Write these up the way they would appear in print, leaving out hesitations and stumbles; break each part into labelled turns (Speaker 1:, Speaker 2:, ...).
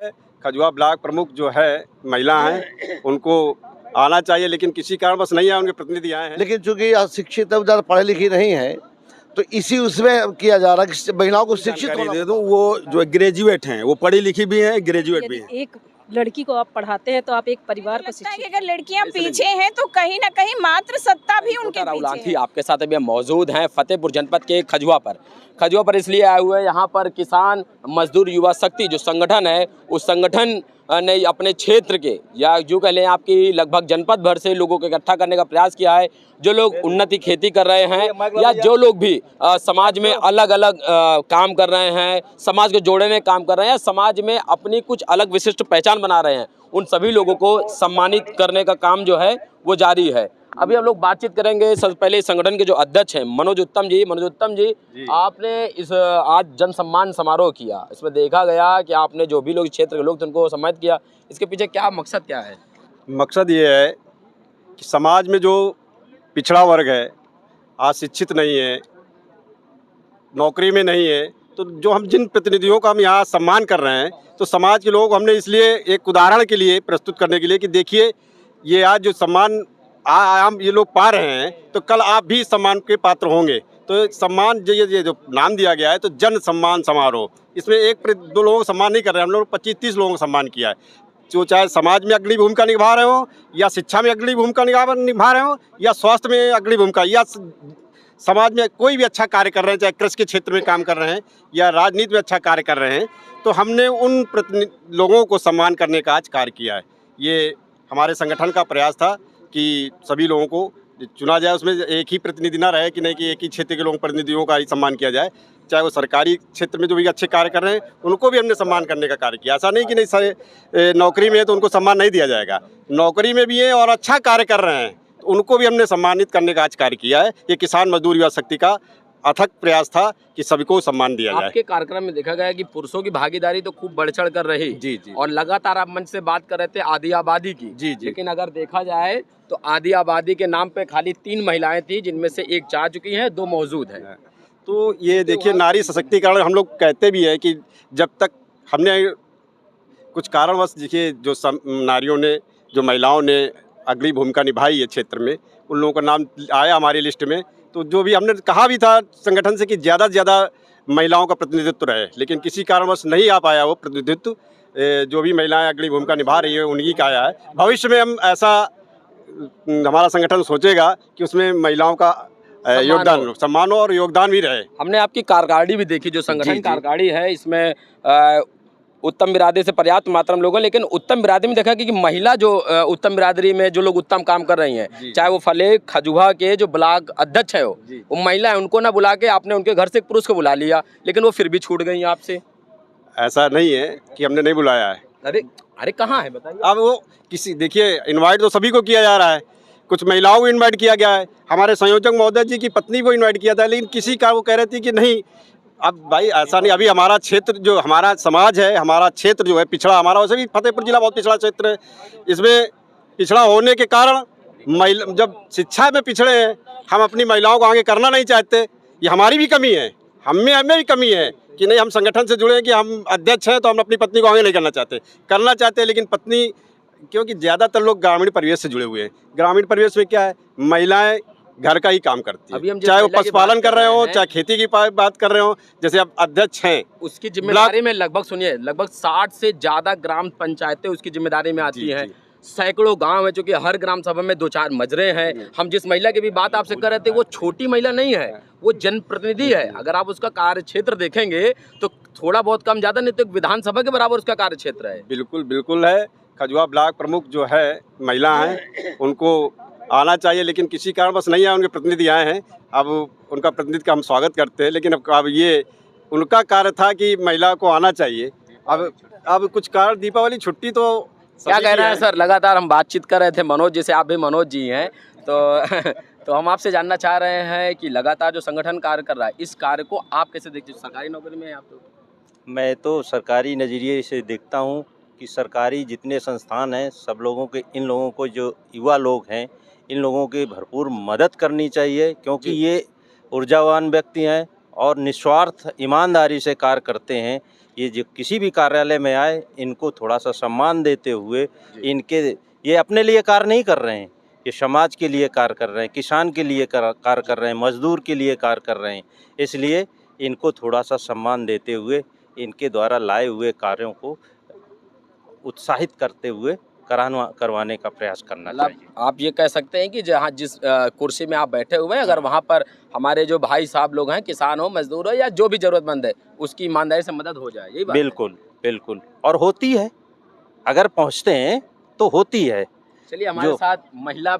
Speaker 1: खजुआ block प्रमुख जो है महिला हैं, उनको आना चाहिए, लेकिन किसी कारणवश नहीं आए, उनके प्रतिनिधि आए हैं।
Speaker 2: लेकिन चूंकि अशिक्षित अब ज़्यादा पढ़ी लिखी नहीं है, तो इसी उसमें किया जा रहा है कि महिलाओं को शिक्षित
Speaker 1: जानकारी
Speaker 2: होना
Speaker 1: दे दूं, वो जो ग्रेजुएट हैं, वो पढ़ी लिखी भी हैं, ग्रेजुएट भी हैं।
Speaker 3: एक लड़की को आप पढ़ाते हैं तो आप एक परिवार को
Speaker 4: लगता है कि
Speaker 3: शिक्षित
Speaker 4: अगर लड़कियां पीछे हैं तो कहीं ना कहीं मात्र सत्ता भी उनके
Speaker 5: राहुल
Speaker 4: पीछे
Speaker 5: आंधी
Speaker 4: है।
Speaker 5: आपके साथ अभी हम मौजूद हैं फतेहपुर जनपद के खजुआ पर इसलिए आए हुए हैं। यहाँ पर किसान मजदूर युवा शक्ति जो संगठन है, उस संगठन ने अपने क्षेत्र के या जो कह लें आपकी लगभग जनपद भर से लोगों को इकट्ठा करने का प्रयास किया है। जो लोग उन्नति खेती कर रहे हैं या जो लोग भी समाज में अलग अलग काम कर रहे हैं, समाज को जोड़ने में काम कर रहे हैं, समाज में अपनी कुछ अलग विशिष्ट पहचान बना रहे हैं, उन सभी लोगों को सम्मानित करने का काम जो है वो जारी है। अभी हम लोग बातचीत करेंगे। सबसे पहले इस संगठन के जो अध्यक्ष हैं मनोज उत्तम जी, आपने इस आज जन सम्मान समारोह किया, इसमें देखा गया कि आपने जो भी लोग क्षेत्र के लोग थे उनको सम्मानित किया। इसके पीछे क्या मकसद क्या है?
Speaker 1: मकसद ये है कि समाज में जो पिछड़ा वर्ग है, अशिक्षित नहीं है, नौकरी में नहीं है, तो जो हम जिन प्रतिनिधियों का हम यहाँ सम्मान कर रहे हैं, तो समाज के लोग हमने इसलिए एक उदाहरण के लिए प्रस्तुत करने के लिए कि देखिए ये आज जो सम्मान हम ये लोग पा रहे हैं, तो कल आप भी सम्मान के पात्र होंगे। तो सम्मान ये जो नाम दिया गया है, तो जन सम्मान समारोह, इसमें एक दो लोगों को सम्मान नहीं कर रहे हैं, हम लोग 25-30 लोगों को सम्मान किया है, जो चाहे समाज में अग्रणी भूमिका निभा रहे हो, या शिक्षा में अग्रणी भूमिका निभा रहे हो, या स्वास्थ्य में अग्रणी भूमिका, या समाज में कोई भी अच्छा कार्य कर रहे हैं, चाहे कृषि के क्षेत्र में काम कर रहे हैं या राजनीति में अच्छा कार्य कर रहे हैं, तो हमने उन लोगों को सम्मान करने का आज कार्य किया है। ये हमारे संगठन का प्रयास था कि सभी लोगों को चुना जाए, उसमें एक ही प्रतिनिधि ना रहे कि नहीं कि एक ही क्षेत्र के लोगों प्रतिनिधियों का ही सम्मान किया जाए, चाहे वो सरकारी क्षेत्र में जो भी अच्छे कार्य कर रहे हैं उनको भी हमने सम्मान करने का कार्य किया। ऐसा नहीं कि नहीं सारे नौकरी में है तो उनको सम्मान नहीं दिया जाएगा, नौकरी में भी है और अच्छा कार्य कर रहे हैं तो उनको भी हमने सम्मानित करने का आज कार्य किया है। ये किसान मजदूर युवा शक्ति का अथक प्रयास था कि सभी को सम्मान दिया जाए।
Speaker 5: आपके कार्यक्रम में देखा गया कि पुरुषों की भागीदारी तो खूब बढ़ चढ़ कर रही
Speaker 1: जी,
Speaker 5: और लगातार आप मंच से बात कर रहे थे आधी आबादी की।
Speaker 1: जी।
Speaker 5: लेकिन अगर देखा जाए तो आधी आबादी के नाम पे खाली 3 महिलाएं थी, जिनमें से एक जा चुकी हैं, 2 मौजूद हैं।
Speaker 1: तो ये देखिए नारी सशक्तिकरण हम लोग कहते भी है कि जब तक हमने कुछ कारणवश देखिए जो नारियों ने, जो महिलाओं ने अग्रणी भूमिका निभाई है क्षेत्र में, उन लोगों का नाम आया हमारी लिस्ट में। तो जो भी हमने कहा भी था संगठन से कि ज़्यादा से ज़्यादा महिलाओं का प्रतिनिधित्व रहे, लेकिन किसी कारणवश नहीं आ पाया वो प्रतिनिधित्व। जो भी महिलाएं अग्रणी भूमिका निभा रही है उन्हीं का आया है। भविष्य में हम ऐसा हमारा संगठन सोचेगा कि उसमें महिलाओं का योगदान, सम्मान और योगदान भी रहे।
Speaker 5: हमने आपकी कार्यकारिणी भी देखी, जो संगठन कार्यकारिणी है, इसमें उत्तम बिरादरी से पर्याप्त मात्रा में लोग हैं, लेकिन उत्तम बिरादरी में देखा कि महिला जो उत्तम बिरादरी में जो लोग उत्तम काम कर रही हैं, चाहे वो फले खजुआ के जो ब्लॉक अध्यक्ष है वो महिला है, उनको ना बुला के आपने उनके घर से एक पुरुष को बुला लिया, लेकिन वो फिर भी छूट गई आपसे।
Speaker 1: ऐसा नहीं है कि हमने नहीं बुलाया है।
Speaker 5: अरे कहाँ है बताइए।
Speaker 1: अब वो किसी देखिए इनवाइट तो सभी को किया जा रहा है, कुछ महिलाओं को इनवाइट किया गया है, हमारे संयोजक महोदय जी की पत्नी को इनवाइट किया था, लेकिन किसी का वो कह रहे थे कि नहीं। अब भाई ऐसा नहीं, अभी हमारा क्षेत्र जो हमारा समाज है, हमारा क्षेत्र जो है पिछड़ा, हमारा वैसे भी फतेहपुर जिला बहुत पिछड़ा क्षेत्र है। इसमें पिछड़ा होने के कारण महिला जब शिक्षा में पिछड़े हैं, हम अपनी महिलाओं को आगे करना नहीं चाहते, ये हमारी भी कमी है, हमें भी कमी है कि नहीं हम संगठन से जुड़े हैं कि हम अध्यक्ष हैं तो हम अपनी पत्नी को आगे नहीं करना चाहते, लेकिन पत्नी, क्योंकि ज़्यादातर लोग ग्रामीण परिवेश से जुड़े हुए हैं। ग्रामीण परिवेश में क्या है, महिलाएं घर का ही काम करती है, चाहे वो पशुपालन कर रहे हो, चाहे खेती की बात कर रहे हो। जैसे अब अध्यक्ष हैं,
Speaker 5: उसकी जिम्मेदारी में लगभग 60 से ज़्यादा ग्राम पंचायतें उसकी जिम्मेदारी में आती हैं। सैकड़ों गांव है, चूँकि हर ग्राम सभा में 2-4 मजरे हैं। हम जिस महिला की भी बात आपसे कर रहे थे, वो छोटी महिला नहीं है, वो जनप्रतिनिधि है। अगर आप उसका कार्य क्षेत्र देखेंगे तो थोड़ा बहुत कम ज़्यादा नहीं तो विधानसभा के बराबर उसका कार्य क्षेत्र है।
Speaker 1: बिल्कुल है। खजुआ ब्लॉक प्रमुख जो है महिला हैं, उनको आना चाहिए, लेकिन किसी कारणवश नहीं आए, उनके प्रतिनिधि आए हैं। अब उनका प्रतिनिधि का हम स्वागत करते हैं, लेकिन अब ये उनका कार्य था कि महिला को आना चाहिए। अब कुछ कारण, दीपावली छुट्टी तो
Speaker 5: क्या कह रहे हैं सर? लगातार हम बातचीत कर रहे थे मनोज जी से, आप भी मनोज जी हैं, तो हम आपसे जानना चाह रहे हैं कि लगातार जो संगठन कार्य कर रहा है, इस कार्य को आप कैसे देखते हैं? सरकारी नौकरी में आप तो?
Speaker 6: मैं तो सरकारी नज़रिए से देखता हूँ कि सरकारी जितने संस्थान हैं, सब लोगों के, इन लोगों को, जो युवा लोग हैं, इन लोगों की भरपूर मदद करनी चाहिए, क्योंकि ये ऊर्जावान व्यक्ति हैं और निस्वार्थ ईमानदारी से कार्य करते हैं। ये जो किसी भी कार्यालय में आए, इनको थोड़ा सा सम्मान देते हुए, ये अपने लिए कार्य नहीं कर रहे हैं, ये समाज के लिए कार्य कर रहे हैं, किसान के लिए कार्य कर रहे हैं, मजदूर के लिए कार्य कर रहे हैं। इसलिए इनको थोड़ा सा सम्मान देते हुए, इनके द्वारा लाए हुए कार्यों को उत्साहित करते हुए करवाने का प्रयास करना चाहिए।
Speaker 5: आप ये कह सकते हैं कि जहाँ जिस कुर्सी में आप बैठे हुए हैं, अगर वहाँ पर हमारे जो भाई साहब लोग हैं, किसान हो, मजदूर हो या जो भी जरूरतमंद है, उसकी ईमानदारी से मदद हो जाए, यही बात है?
Speaker 6: बिल्कुल बिल्कुल, और होती है, अगर पहुँचते हैं तो होती है।
Speaker 5: चलिए, हमारे साथ महिला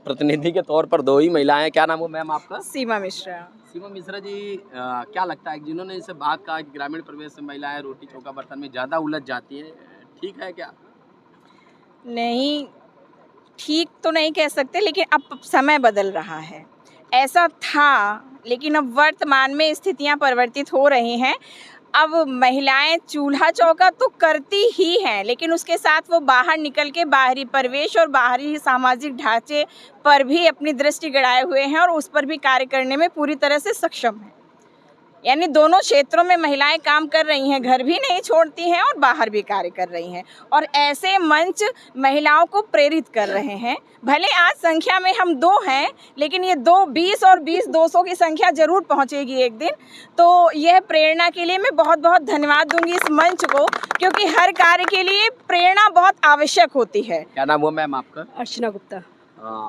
Speaker 5: प्रतिनिधि के तौर पर दो ही महिलाएं हैं। क्या नाम हो मैम आपका?
Speaker 4: सीमा मिश्रा।
Speaker 5: सीमा मिश्रा जी, क्या लगता है जिन्होंने इससे बात कहा कि ग्रामीण परिवेश से महिलाएं रोटी चौका बर्तन में ज़्यादा उलझ जाती हैं, ठीक है क्या?
Speaker 4: नहीं, ठीक तो नहीं कह सकते, लेकिन अब समय बदल रहा है। ऐसा था, लेकिन अब वर्तमान में स्थितियां परिवर्तित हो रही हैं। अब महिलाएं चूल्हा चौका तो करती ही हैं, लेकिन उसके साथ वो बाहर निकल के बाहरी परिवेश और बाहरी सामाजिक ढांचे पर भी अपनी दृष्टि गड़ाए हुए हैं और उस पर भी कार्य करने में पूरी तरह से सक्षम हैं। यानी दोनों क्षेत्रों में महिलाएं काम कर रही हैं, घर भी नहीं छोड़ती हैं और बाहर भी कार्य कर रही हैं, और ऐसे मंच महिलाओं को प्रेरित कर रहे हैं। भले आज संख्या में हम 2 हैं, लेकिन ये 20 और 20 200 की संख्या जरूर पहुंचेगी एक दिन। तो यह प्रेरणा के लिए मैं बहुत बहुत धन्यवाद दूंगी इस मंच को, क्योंकि हर कार्य के लिए प्रेरणा बहुत आवश्यक होती है।
Speaker 5: क्या नाम हुआ मैम आपका?
Speaker 3: अर्चना गुप्ता।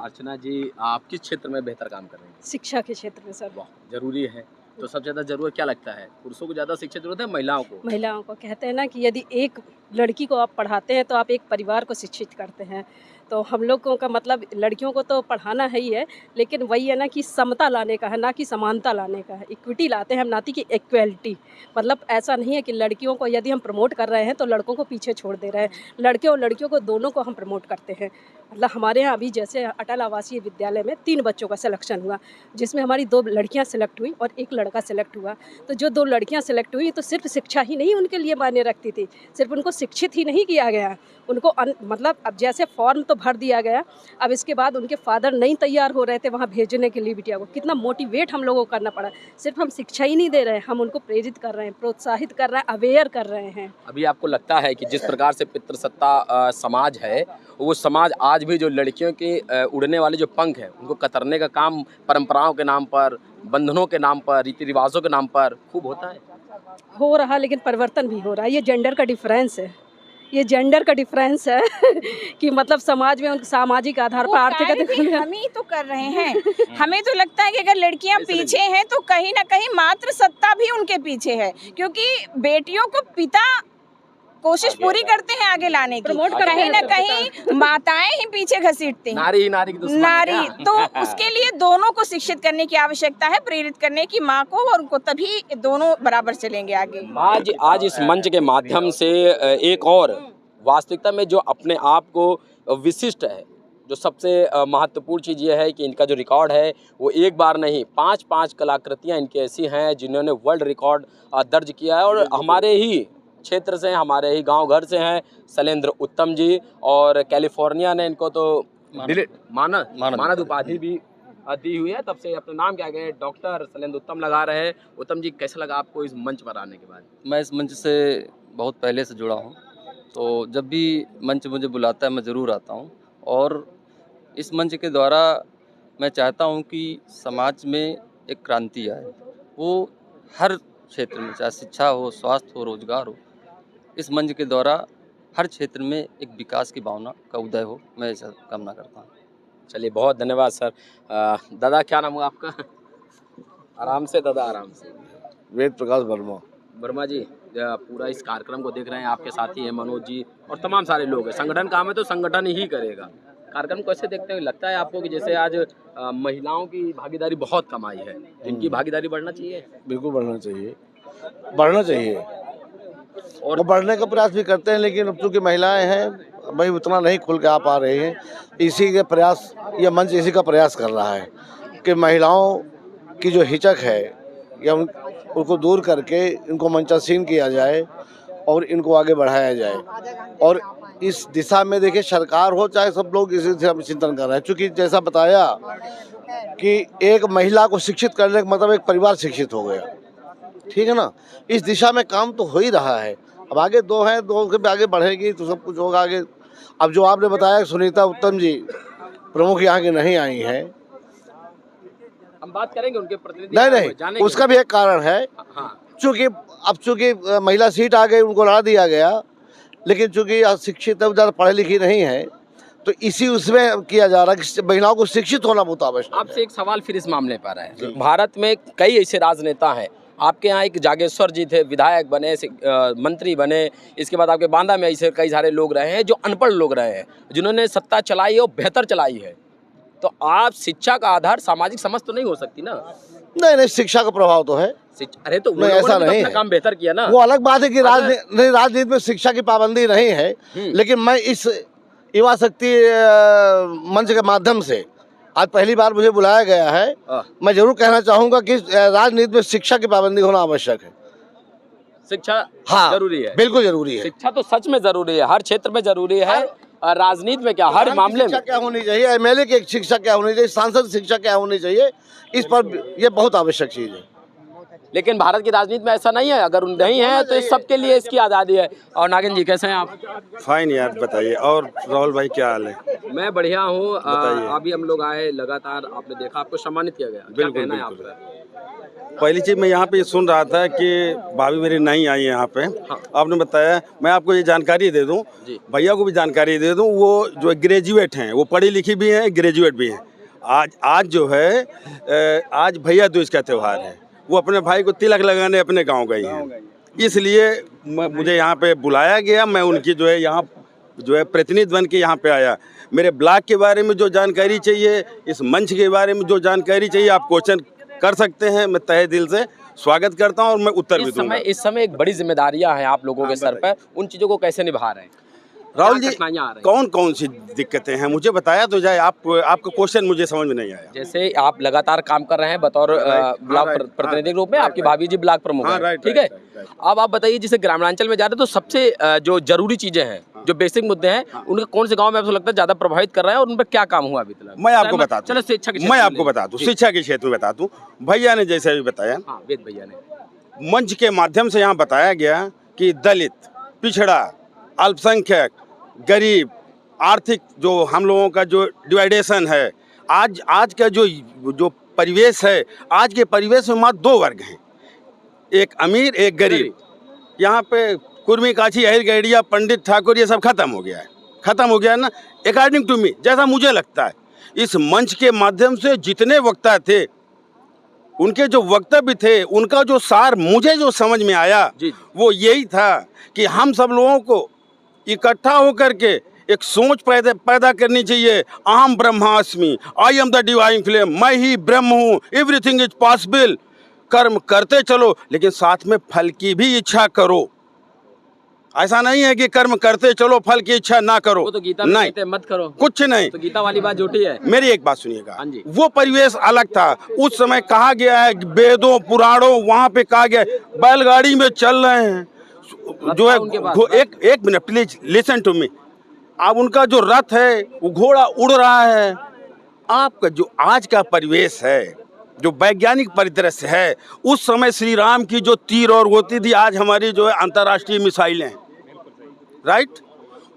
Speaker 5: अर्चना जी, आप किस क्षेत्र में बेहतर काम कर रहे हैं?
Speaker 3: शिक्षा के क्षेत्र में सर।
Speaker 5: वाह, जरूरी है। तो सबसे ज़्यादा ज़रूरत क्या लगता है, पुरुषों को ज़्यादा शिक्षा जरूरत है, महिलाओं को?
Speaker 3: महिलाओं को कहते हैं ना कि यदि एक लड़की को आप पढ़ाते हैं तो आप एक परिवार को शिक्षित करते हैं। तो हम लोगों का मतलब लड़कियों को तो पढ़ाना है ही है, लेकिन वही है ना कि समता लाने का है, ना कि समानता लाने का है। इक्विटी लाते हैं हम, ना कि इक्वलिटी। मतलब ऐसा नहीं है कि लड़कियों को यदि हम प्रमोट कर रहे हैं तो लड़कों को पीछे छोड़ दे रहे हैं। लड़के और लड़कियों को दोनों को हम प्रमोट करते हैं। मतलब हमारे यहाँ अभी जैसे अटल आवासीय विद्यालय में 3 बच्चों का सिलेक्शन हुआ, जिसमें हमारी 2 लड़कियाँ सिलेक्ट हुई और 1 लड़का सिलेक्ट हुआ। तो जो 2 लड़कियाँ सिलेक्ट हुई तो सिर्फ शिक्षा ही नहीं उनके लिए मायने रखती थी, सिर्फ उनको शिक्षित ही नहीं किया गया, उनको मतलब अब जैसे फॉर्म तो भर दिया गया, अब इसके बाद उनके फादर नहीं तैयार हो रहे थे वहाँ भेजने के लिए बिटिया को। कितना मोटिवेट हम लोगों को करना पड़ा। सिर्फ हम शिक्षा ही नहीं दे रहे हैं, हम उनको प्रेरित कर रहे हैं, प्रोत्साहित कर रहे हैं, अवेयर कर रहे हैं।
Speaker 5: अभी आपको लगता है कि जिस प्रकार से पितृसत्ता समाज है, वो समाज आज भी जो लड़कियों के उड़ने वाले जो पंख हैं उनको कतरने का काम परंपराओं के नाम पर, बंधनों के नाम पर, रीति रिवाजों के नाम पर खूब होता है?
Speaker 3: हो रहा, लेकिन परिवर्तन भी हो रहा है। ये जेंडर का डिफरेंस है, ये जेंडर का डिफरेंस है कि मतलब समाज में उनके सामाजिक आधार पर आर्थिक
Speaker 4: हम ही तो कर रहे हैं। हमें तो लगता है कि अगर लड़कियां पीछे हैं तो कहीं ना कहीं मात्र सत्ता भी उनके पीछे है, क्योंकि बेटियों को पिता कोशिश पूरी करते हैं आगे लाने की, कहीं ना कहीं माताएं ही पीछे घसीटती हैं।
Speaker 5: नारी ही नारी की दुश्मन है
Speaker 4: नारी
Speaker 5: क्या?
Speaker 4: तो उसके लिए दोनों को शिक्षित करने की आवश्यकता है, प्रेरित करने की माँ को और उनको, तभी दोनों बराबर चलेंगे आगे।
Speaker 5: आज इस मंच के माध्यम से एक और वास्तविकता में जो अपने आप को विशिष्ट है, जो सबसे महत्वपूर्ण चीज़ ये है कि इनका जो रिकॉर्ड है वो एक बार नहीं 5 कलाकृतियाँ इनकी ऐसी हैं जिन्होंने वर्ल्ड रिकॉर्ड दर्ज किया है। और हमारे ही क्षेत्र से, हमारे ही गांव घर से हैं शैलेंद्र उत्तम जी, और कैलिफोर्निया ने इनको तो मानद उपाधि भी दी हुई है। तब से अपना नाम क्या गए, डॉक्टर शैलेंद्र उत्तम लगा रहे हैं। उत्तम जी, कैसा लगा आपको इस मंच पर आने के बाद?
Speaker 7: मैं इस मंच से बहुत पहले से जुड़ा हूँ, तो जब भी मंच मुझे बुलाता है मैं ज़रूर आता हूँ। और इस मंच के द्वारा मैं चाहता हूँ कि समाज में एक क्रांति आए, वो हर क्षेत्र में, चाहे शिक्षा हो, स्वास्थ्य हो, रोजगार हो, इस मंच के द्वारा हर क्षेत्र में एक विकास की भावना का उदय हो, मैं ऐसा कामना करता हूँ।
Speaker 5: चलिए, बहुत धन्यवाद सर। दादा, क्या नाम हुआ आपका? आराम से दादा, आराम से।
Speaker 2: वेद प्रकाश वर्मा।
Speaker 5: वर्मा जी, पूरा इस कार्यक्रम को देख रहे हैं, आपके साथी हैं मनोज जी और तमाम सारे लोग हैं। संगठन काम है तो संगठन ही करेगा। कार्यक्रम कैसे देखते हैं? लगता है आपको कि जैसे आज महिलाओं की भागीदारी बहुत कम आई है, इनकी भागीदारी बढ़ना चाहिए?
Speaker 2: बिल्कुल बढ़ना चाहिए, बढ़ना चाहिए, और बढ़ने का प्रयास भी करते हैं, लेकिन अब चूँकि महिलाएं हैं भाई उतना नहीं खुल के आ पा रही हैं। इसी के प्रयास, यह मंच इसी का प्रयास कर रहा है कि महिलाओं की जो हिचक है या उनको दूर करके इनको मंचासीन किया जाए और इनको आगे बढ़ाया जाए। और इस दिशा में देखिए, सरकार हो चाहे सब लोग इसी दिशा में चिंतन कर रहे हैं। चूँकि जैसा बताया कि एक महिला को शिक्षित करने का मतलब एक परिवार शिक्षित हो गया। ठीक है ना। इस दिशा में काम तो हो ही रहा है। अब आगे 2 हैं, 2 के आगे बढ़ेगी तो सब कुछ होगा आगे। अब जो आपने बताया सुनीता उत्तम जी प्रमुख यहाँ की नहीं आई हैं,
Speaker 5: हम बात करेंगे उनके प्रतिनिधि
Speaker 2: नहीं
Speaker 5: जानेंगे।
Speaker 2: उसका भी एक कारण है।
Speaker 5: हाँ,
Speaker 2: चूँकि महिला सीट आ गई, उनको लड़ा दिया गया, लेकिन चूँकि शिक्षित अब ज़्यादा पढ़ी लिखी नहीं है, तो इसी उसमें किया जा रहा है कि महिलाओं को शिक्षित होना बहुत आवश्यक है।
Speaker 5: आपसे एक सवाल फिर इस मामले पर है। भारत में कई ऐसे राजनेता हैं, आपके यहाँ एक जागेश्वर जी थे, विधायक बने, मंत्री बने, इसके बाद आपके बांदा में ऐसे कई सारे लोग रहे हैं जो अनपढ़ लोग रहे हैं, जिन्होंने सत्ता चलाई और बेहतर चलाई है। तो आप शिक्षा का आधार सामाजिक समझ तो नहीं हो सकती ना?
Speaker 2: नहीं, शिक्षा का प्रभाव तो है।
Speaker 5: अरे तो
Speaker 2: नहीं, ऐसा नहीं
Speaker 5: अपना
Speaker 2: है।
Speaker 5: काम बेहतर किया ना।
Speaker 2: वो अलग बात है कि राजनीति में शिक्षा की पाबंदी नहीं है, लेकिन मैं इस युवा शक्ति मंच के माध्यम से आज पहली बार मुझे बुलाया गया है। मैं जरूर कहना चाहूँगा कि राजनीति में शिक्षा की पाबंदी होना आवश्यक है।
Speaker 5: शिक्षा
Speaker 2: हाँ,
Speaker 5: जरूरी है,
Speaker 2: बिल्कुल जरूरी है।
Speaker 5: शिक्षा तो सच में जरूरी है, हर क्षेत्र में जरूरी है। राजनीति में क्या, हर मामले में
Speaker 2: शिक्षा क्या होनी चाहिए, एमएलए की शिक्षा क्या होनी चाहिए, सांसद शिक्षा क्या होनी चाहिए, इस पर ये बहुत आवश्यक चीज़ है।
Speaker 5: लेकिन भारत की राजनीति में ऐसा नहीं है। अगर नहीं है तो इस सबके लिए इसकी आज़ादी है। और नागिन जी कैसे हैं आप?
Speaker 1: फाइन यार, बताइए। और राहुल भाई क्या हाल है?
Speaker 5: मैं बढ़िया हूँ।
Speaker 1: बताइए।
Speaker 5: अभी हम लोग आए, लगातार आपने देखा, आपको सम्मानित किया गया। क्या
Speaker 1: बिल्कुल,
Speaker 5: कहना है
Speaker 1: बिल्कुल।
Speaker 5: आपका?
Speaker 1: पहली चीज़ मैं यहाँ पे सुन रहा था कि भाभी मेरी नहीं आई यहाँ पे। आपने बताया, मैं आपको ये जानकारी दे दूँ,
Speaker 5: जी।
Speaker 1: भैया को भी जानकारी दे दूँ, वो जो ग्रेजुएट हैं, वो पढ़ी लिखी भी हैं, ग्रेजुएट भी हैं। आज जो है आज भैया दूज का त्यौहार है, वो अपने भाई को तिलक लगाने अपने गांव गई हैं, इसलिए मुझे यहाँ पे बुलाया गया। मैं उनकी जो है यहाँ जो है प्रतिनिधि बन के यहाँ पे आया। मेरे ब्लॉक के बारे में जो जानकारी चाहिए, इस मंच के बारे में जो जानकारी चाहिए, आप क्वेश्चन कर सकते हैं। मैं तहे दिल से स्वागत करता हूँ और मैं उत्तर भी दूंगा।
Speaker 5: इस समय एक बड़ी जिम्मेदारियां हैं आप लोगों के सर पर, उन चीज़ों को कैसे निभा रहे हैं
Speaker 1: राहुल जी?
Speaker 5: कठिनाइयां आ रही हैं?
Speaker 1: कौन कौन सी दिक्कतें हैं, मुझे बताया तो जाए। आपका क्वेश्चन मुझे समझ में नहीं आया।
Speaker 5: जैसे आप लगातार काम कर रहे हैं बतौर ब्लॉक प्रतिनिधि के रूप में, आपकी भाभी जी ब्लॉक प्रमुख हैं, ठीक है। अब आप बताइए, जैसे ग्रामीणांचल में जा रहे हैं तो सबसे जो जरूरी चीजें हैं, जो बेसिक मुद्दे हैं, उनके कौन से गांव में आपको लगता है ज्यादा प्रभावित कर रहा है और उन पर क्या काम हुआ अभी तक?
Speaker 1: मैं आपको बता दूं।
Speaker 5: चलो शिक्षा के
Speaker 1: मैं आपको बता दूं, शिक्षा के क्षेत्र में बता दूं। भैया ने जैसे अभी बताया,
Speaker 5: वेद भैया ने
Speaker 1: मंच के माध्यम से यहाँ बताया गया कि दलित, पिछड़ा, अल्पसंख्यक, गरीब, आर्थिक जो हम लोगों का जो डिवाइडेशन है, आज का जो परिवेश है, आज के परिवेश में मात्र 2 वर्ग हैं, एक अमीर एक गरीब। यहाँ पे कुर्मी, काछी, अहिर, गैड़िया, पंडित, ठाकुर, ये सब खत्म हो गया है ना, अकॉर्डिंग टू मी, जैसा मुझे लगता है। इस मंच के माध्यम से जितने वक्ता थे, उनके जो वक्तव्य थे, उनका जो सार मुझे जो समझ में आया, वो यही था कि हम सब लोगों को इकट्ठा होकर के एक सोच पैदा करनी चाहिए। अहम ब्रह्मास्मि, I am the divine flame, मैं ही ब्रह्म हूँ, एवरीथिंग इज पॉसिबल। कर्म करते चलो, लेकिन साथ में फल की भी इच्छा करो। ऐसा नहीं है कि कर्म करते चलो, फल की इच्छा ना करो।
Speaker 5: वो तो गीता में
Speaker 1: नहीं,
Speaker 5: कहते हैं मत करो,
Speaker 1: कुछ नहीं।
Speaker 5: तो गीता वाली बात झूठी है।
Speaker 1: मेरी एक बात सुनिएगा,
Speaker 5: हाँ जी।
Speaker 1: वो परिवेश अलग था। उस समय कहा गया है, वेदों पुराणों, वहाँ पे कहा गया बैलगाड़ी में चल रहे हैं जो है। एक minute please listen to me. अब उनका जो रथ है, वो घोड़ा उड़ रहा है। आपका जो आज का परिवेश है, जो वैज्ञानिक परिदृश्य है, उस समय श्री राम की जो तीर और होती थी, आज हमारी जो है अंतर्राष्ट्रीय मिसाइलें हैं, राइट।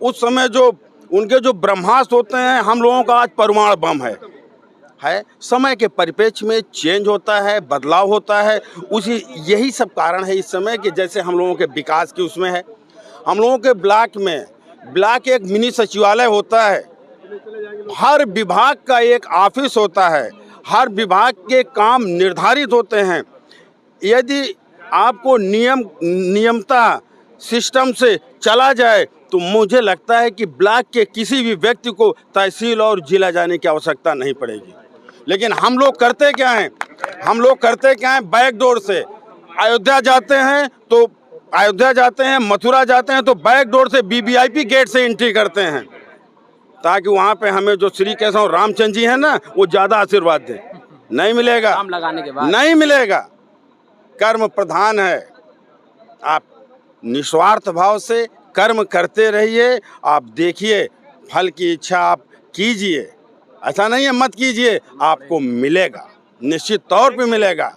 Speaker 1: उस समय जो उनके जो ब्रह्मास्त्र होते हैं, हम लोगों का आज परमाणु बम है। समय के परिप्रेक्ष्य में चेंज होता है, बदलाव होता है। यही सब कारण है इस समय कि जैसे हम लोगों के विकास की उसमें है, हम लोगों के ब्लॉक एक मिनी सचिवालय होता है, हर विभाग का एक ऑफिस होता है, हर विभाग के काम निर्धारित होते हैं। यदि आपको नियमता सिस्टम से चला जाए तो मुझे लगता है कि ब्लॉक के किसी भी व्यक्ति को तहसील और जिला जाने की आवश्यकता नहीं पड़ेगी। लेकिन हम लोग करते क्या हैं, बैक डोर से अयोध्या जाते हैं, मथुरा जाते हैं तो बैक डोर से वीवीआईपी गेट से एंट्री करते हैं, ताकि वहाँ पे हमें जो श्री केशव रामचंद्र जी हैं ना, वो ज़्यादा आशीर्वाद दें। नहीं मिलेगा,
Speaker 5: काम लगाने के बाद
Speaker 1: नहीं मिलेगा। कर्म प्रधान है। आप निस्वार्थ भाव से कर्म करते रहिए, आप देखिए फल की इच्छा आप कीजिए। ऐसा नहीं है मत कीजिए, आपको मिलेगा, निश्चित तौर पे मिलेगा।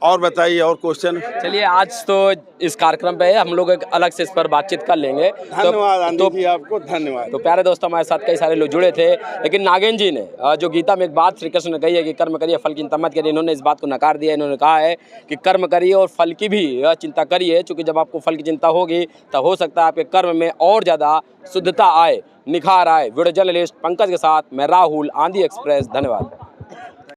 Speaker 8: और बताइए और क्वेश्चन।
Speaker 5: चलिए आज तो इस कार्यक्रम पे हम लोग एक अलग से इस पर बातचीत कर लेंगे।
Speaker 8: धन्यवाद आनंद जी, आपको धन्यवाद।
Speaker 5: तो प्यारे दोस्तों, हमारे साथ कई सारे लोग जुड़े थे, लेकिन नागेंद्र जी ने जो गीता में एक बात श्री कृष्ण ने कही है कि कर्म करिए फल की चिंता मत करिए, इन्होंने इस बात को नकार दिया। इन्होंने कहा है कि कर्म करिए और फल की भी चिंता करिए, क्योंकि जब आपको फल की चिंता होगी तब हो सकता है आपके कर्म में और ज़्यादा शुद्धता आए, निखार आए। वीडियो जर्नलिस्ट पंकज के साथ मैं राहुल, आंधी एक्सप्रेस। धन्यवाद।